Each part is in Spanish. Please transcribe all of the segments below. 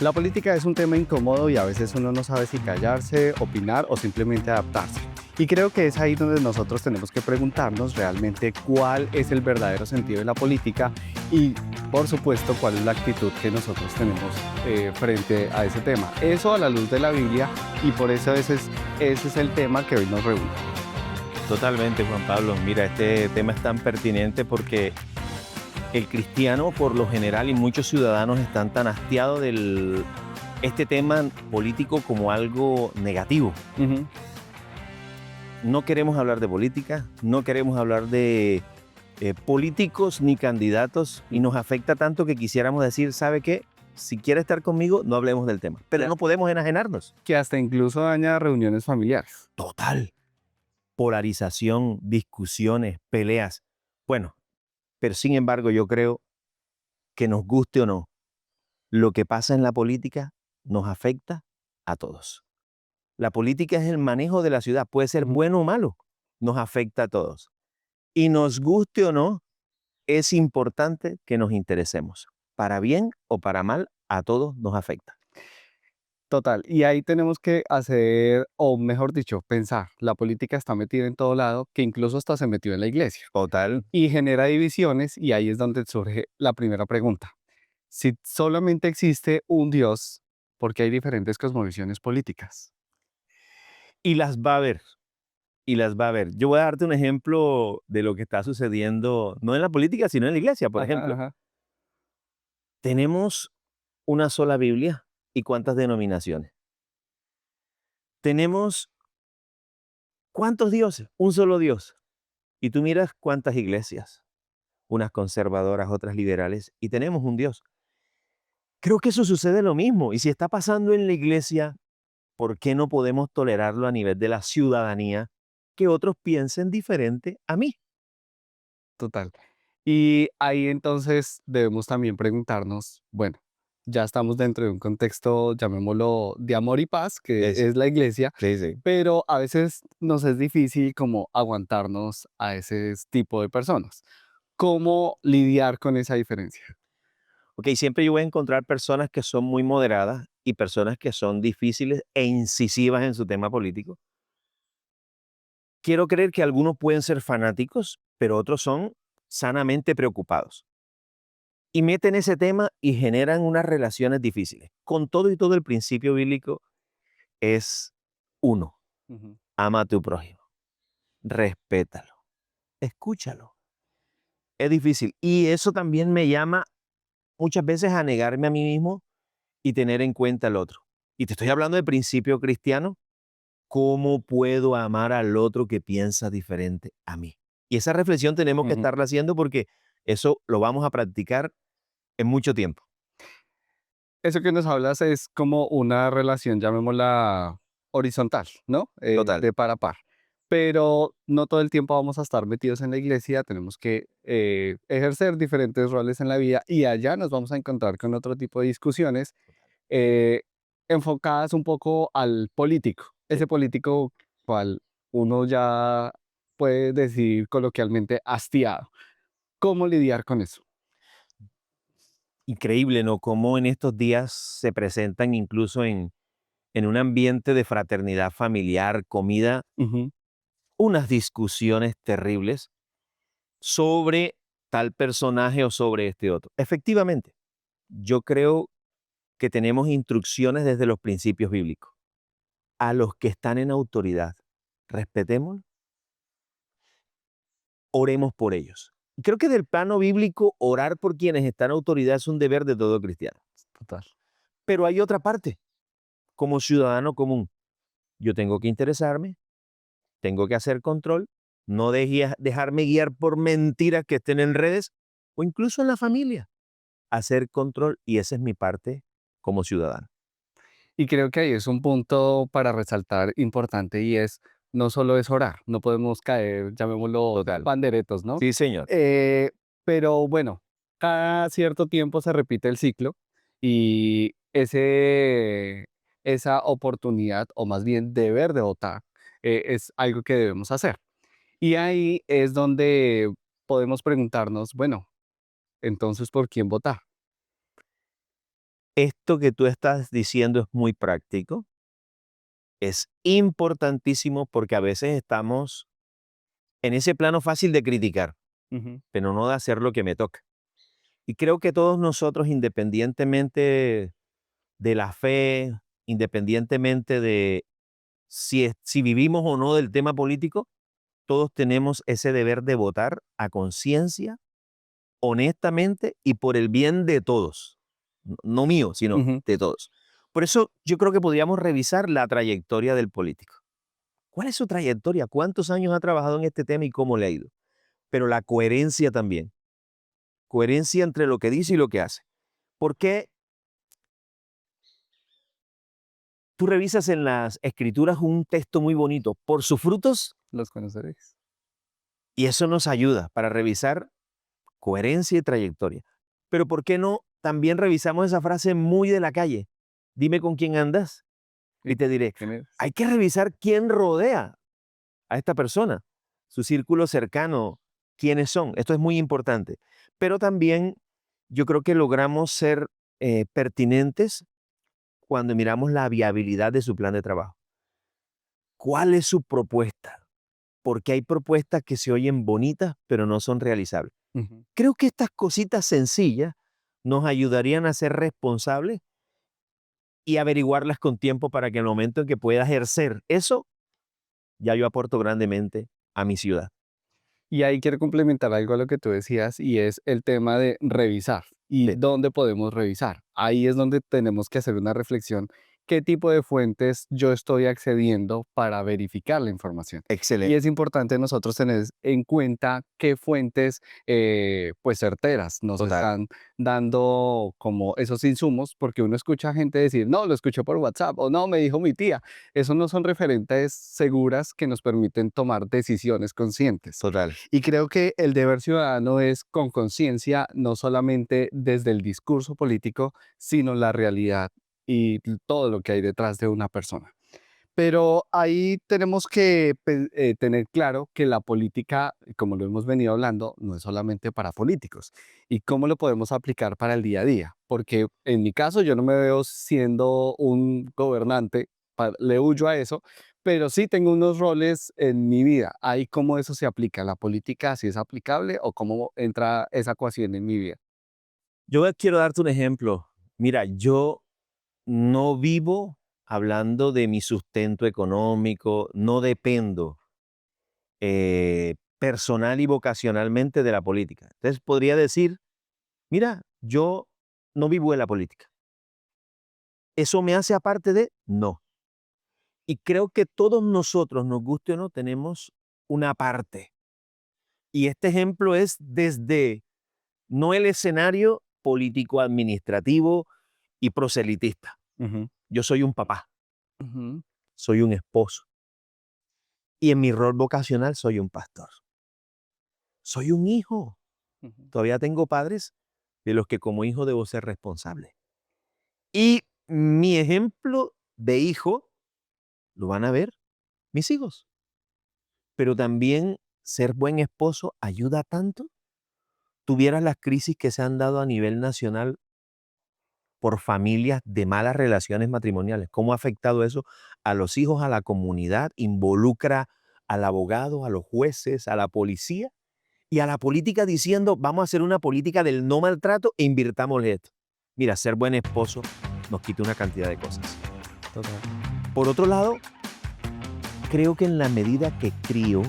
La política es un tema incómodo y a veces uno no sabe si callarse, opinar o simplemente adaptarse. Y creo que es ahí donde nosotros tenemos que preguntarnos realmente cuál es el verdadero sentido de la política y, por supuesto, cuál es la actitud que nosotros tenemos frente a ese tema. Eso a la luz de la Biblia y por eso ese es el tema que hoy nos reúne. Totalmente, Juan Pablo. Mira, este tema es tan pertinente porque el cristiano, por lo general, y muchos ciudadanos están tan hastiados del este tema político como algo negativo. Ujú. No queremos hablar de política, no queremos hablar de políticos ni candidatos y nos afecta tanto que quisiéramos decir, ¿sabe qué? Si quiere estar conmigo, no hablemos del tema. Pero Ya. no podemos enajenarnos. Que hasta incluso daña reuniones familiares. Total. Polarización, discusiones, peleas. Bueno, pero sin embargo yo creo que nos guste o no, lo que pasa en la política nos afecta a todos. La política es el manejo de la ciudad, puede ser Ujú. bueno o malo, nos afecta a todos. Y nos guste o no, es importante que nos interesemos. Para bien o para mal, a todos nos afecta. Total, y ahí tenemos que hacer, o mejor dicho, pensar, la política está metida en todo lado, que incluso hasta se metió en la iglesia, Total. y genera divisiones, y ahí es donde surge la primera pregunta. Si solamente existe un Dios, ¿por qué hay diferentes cosmovisiones políticas? Y las va a haber, y las va a haber. Yo voy a darte un ejemplo de lo que está sucediendo, no en la política, sino en la iglesia, por Ajá, ejemplo. ajá. Tenemos una sola Biblia y cuántas denominaciones. Tenemos cuántos dioses, un solo Dios. Y tú miras cuántas iglesias, unas conservadoras, otras liberales, y tenemos un Dios. Creo que eso sucede lo mismo. Y si está pasando en la iglesia, ¿por qué no podemos tolerarlo a nivel de la ciudadanía que otros piensen diferente a mí? Total. Y ahí entonces debemos también preguntarnos, bueno, ya estamos dentro de un contexto, llamémoslo, de amor y paz, que Es, es la iglesia, sí, sí. pero a veces nos es difícil como aguantarnos a ese tipo de personas. ¿Cómo lidiar con esa diferencia? Ok, siempre yo voy a encontrar personas que son muy moderadas y personas que son difíciles e incisivas en su tema político. Quiero creer que algunos pueden ser fanáticos, pero otros son sanamente preocupados. Y meten ese tema y generan unas relaciones difíciles. Con todo y todo el principio bíblico es uno, Ujú. ama a tu prójimo, respétalo, escúchalo. Es difícil. Y eso también me llama muchas veces a negarme a mí mismo y tener en cuenta al otro. Y te estoy hablando de principio cristiano. ¿Cómo puedo amar al otro que piensa diferente a mí? Y esa reflexión tenemos que Ujú. estarla haciendo porque eso lo vamos a practicar en mucho tiempo. Eso que nos hablas es como una relación, llamémosla horizontal, ¿no? Total. De par a par. Pero no todo el tiempo vamos a estar metidos en la iglesia, tenemos que ejercer diferentes roles en la vida y allá nos vamos a encontrar con otro tipo de discusiones eh, enfocadas un poco al político, Sí. ese político cual uno ya puede decir coloquialmente hastiado. ¿Cómo lidiar con eso? Increíble, ¿no? Cómo en estos días se presentan incluso en un ambiente de fraternidad familiar, comida, Ujú. unas discusiones terribles sobre tal personaje o sobre este otro. Efectivamente, yo creo que tenemos instrucciones desde los principios bíblicos. A los que están en autoridad, respetémoslos, oremos por ellos. Creo que del plano bíblico, orar por quienes están en autoridad es un deber de todo cristiano. Total. Pero hay otra parte, como ciudadano común. Yo tengo que interesarme, tengo que hacer control, no dejarme guiar por mentiras que estén en redes o incluso en la familia. Hacer control y esa es mi parte como ciudadano. Y creo que ahí es un punto para resaltar importante y es, no solo es orar, no podemos caer, llamémoslo Total. panderetos, ¿no? Sí, señor. Eh, pero bueno, cada cierto tiempo se repite el ciclo y esa oportunidad, o más bien deber de votar, es algo que debemos hacer. Y ahí es donde podemos preguntarnos, bueno, entonces, ¿por quién votar? Esto que tú estás diciendo es muy práctico, es importantísimo porque a veces estamos en ese plano fácil de criticar, Ujú, pero no de hacer lo que me toca. Y creo que todos nosotros, independientemente de la fe, independientemente de si vivimos o no del tema político, todos tenemos ese deber de votar a conciencia, honestamente y por el bien de todos. No mío, sino ujú. de todos. Por eso yo creo que podríamos revisar la trayectoria del político. ¿Cuál es su trayectoria? ¿Cuántos años ha trabajado en este tema y cómo le ha ido? Pero la coherencia también. Coherencia entre lo que dice y lo que hace. ¿Por qué tú revisas en las escrituras un texto muy bonito? Por sus frutos, Los conoceréis. y eso nos ayuda para revisar coherencia y trayectoria. Pero ¿por qué no también revisamos esa frase muy de la calle? Dime con quién andas ¿Y y te diré, quién eres? hay que revisar quién rodea a esta persona, su círculo cercano, quiénes son. Esto es muy importante. Pero también yo creo que logramos ser pertinentes cuando miramos la viabilidad de su plan de trabajo. ¿Cuál es su propuesta? Porque hay propuestas que se oyen bonitas, pero no son realizables. Ujú. Creo que estas cositas sencillas nos ayudarían a ser responsables y averiguarlas con tiempo para que en el momento en que pueda ejercer eso, ya yo aporto grandemente a mi ciudad. Y ahí quiero complementar algo a lo que tú decías y es el tema de revisar y Sí, dónde podemos revisar. Ahí es donde tenemos que hacer una reflexión. ¿Qué tipo de fuentes yo estoy accediendo para verificar la información? Y excelente, es importante nosotros tener en cuenta qué fuentes pues certeras nos total. están dando como esos insumos, porque uno escucha a gente decir, no, lo escuché por WhatsApp o no, me dijo mi tía. Eso no son referentes seguras que nos permiten tomar decisiones conscientes. Total. Y creo que el deber ciudadano es con conciencia, no solamente desde el discurso político, sino la realidad y todo lo que hay detrás de una persona. Pero ahí tenemos que tener claro que la política, como lo hemos venido hablando, no es solamente para políticos. ¿Y cómo lo podemos aplicar para el día a día? Porque en mi caso yo no me veo siendo un gobernante, le huyo a eso, pero sí tengo unos roles en mi vida. Ahí cómo eso se aplica, la política, si es aplicable o cómo entra esa ecuación en mi vida. Yo quiero darte un ejemplo. Mira, yo no vivo hablando de mi sustento económico, no dependo personal y vocacionalmente de la política. Entonces podría decir, mira, yo no vivo en la política. ¿Eso me hace aparte de? No. Y creo que todos nosotros, nos guste o no, tenemos una parte. Y este ejemplo es desde no el escenario político, administrativo y proselitista. Ujú, Yo soy un papá, ujú, soy un esposo y en mi rol vocacional soy un pastor. Soy un hijo. ujú. Todavía tengo padres de los que como hijo debo ser responsable. Y mi ejemplo de hijo lo van a ver mis hijos. Pero también ser buen esposo ayuda tanto. Tuvieras las crisis que se han dado a nivel nacional por familias de malas relaciones matrimoniales. ¿Cómo ha afectado eso a los hijos, a la comunidad? Involucra al abogado, a los jueces, a la policía y a la política diciendo, vamos a hacer una política del no maltrato e invirtámosle esto. Mira, ser buen esposo nos quita una cantidad de cosas. Total. Por otro lado, creo que en la medida que crío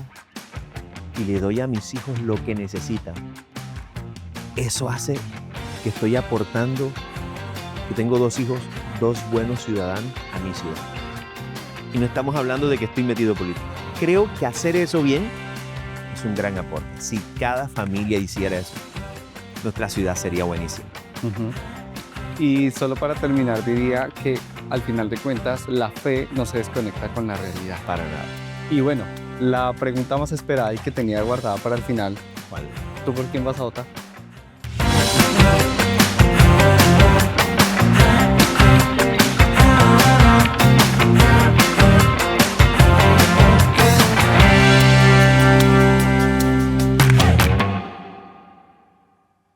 y le doy a mis hijos lo que necesitan, eso hace que estoy aportando, que tengo 2 hijos, 2 buenos ciudadanos a mi ciudad. Y no estamos hablando de que estoy metido en política. Creo que hacer eso bien es un gran aporte. Si cada familia hiciera eso, nuestra ciudad sería buenísima. Ujú. Y solo para terminar, diría que al final de cuentas la fe no se desconecta con la realidad. Para nada. Y bueno, la pregunta más esperada y que tenía guardada para el final, ¿Cuál? ¿tú por quién vas a votar?